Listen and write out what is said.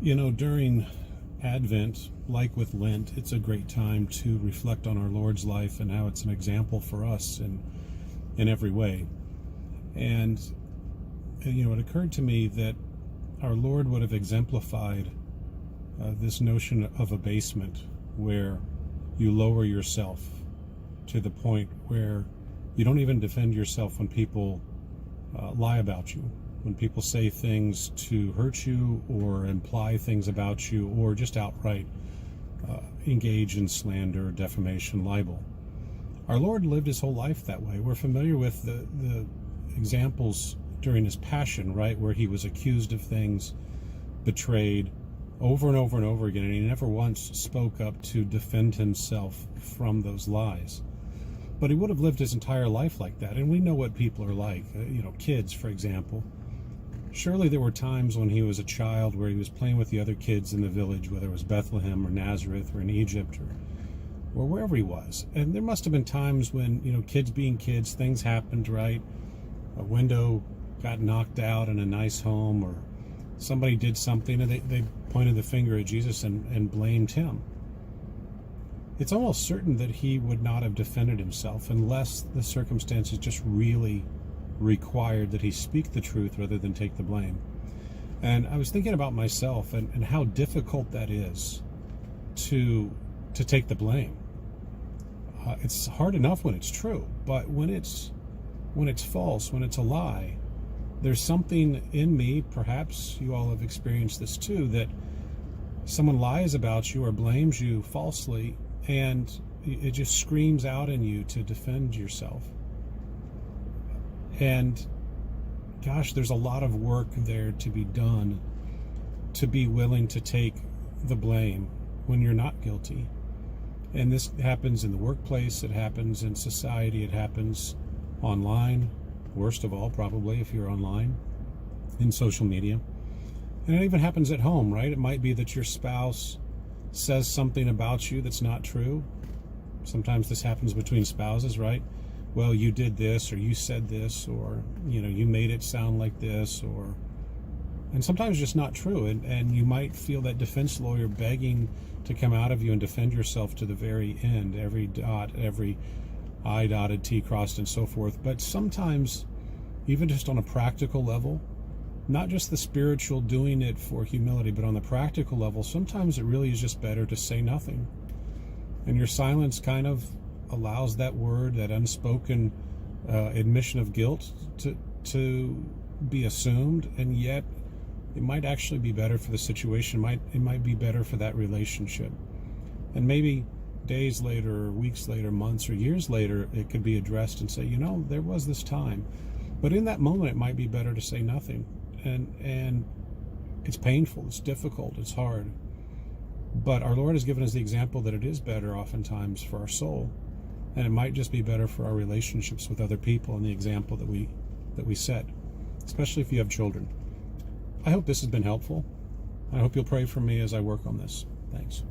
During Advent, like with Lent, it's a great time to reflect on our Lord's life and how it's an example for us in every way. And, it occurred to me that our Lord would have exemplified this notion of abasement, where you lower yourself to the point where you don't even defend yourself when people lie about you, when people say things to hurt you or imply things about you, or just outright engage in slander, defamation, libel. Our Lord lived his whole life that way. We're familiar with the examples during his passion, right, where he was accused of things, betrayed over and over and over again, and he never once spoke up to defend himself from those lies. But he would have lived his entire life like that, and we know what people are like. Kids, for example. Surely there were times when he was a child where he was playing with the other kids in the village, whether it was Bethlehem or Nazareth or in Egypt or wherever he was. And there must have been times when, kids being kids, things happened, right? A window got knocked out in a nice home, or somebody did something and they pointed the finger at Jesus and blamed him. It's almost certain that he would not have defended himself unless the circumstances just really required that he speak the truth rather than take the blame. And I was thinking about myself and how difficult that is to take the blame. It's hard enough when it's true, but when it's false, when it's a lie, there's something in me, perhaps you all have experienced this too, that someone lies about you or blames you falsely, and it just screams out in you to defend yourself. And gosh, there's a lot of work there to be done to be willing to take the blame when you're not guilty. And this happens in the workplace, it happens in society, it happens online, worst of all probably if you're online, in social media. And it even happens at home, right? It might be that your spouse says something about you that's not true. Sometimes this happens between spouses, right? Well, you did this, or you said this, or you made it sound like this, and sometimes just not true. And you might feel that defense lawyer begging to come out of you and defend yourself to the very end, every dot, every I dotted, T crossed, and so forth. But sometimes, even just on a practical level, not just the spiritual doing it for humility, but on the practical level, sometimes it really is just better to say nothing. And your silence kind of allows that word, that unspoken admission of guilt to be assumed, and yet it might actually be better for the situation. It might be better for that relationship. And maybe days later, or weeks later, months or years later, it could be addressed and say, there was this time. But in that moment, it might be better to say nothing. And it's painful, it's difficult, it's hard. But our Lord has given us the example that it is better oftentimes for our soul. And it might just be better for our relationships with other people and the example that we set, especially if you have children. I hope this has been helpful. I hope you'll pray for me as I work on this. Thanks.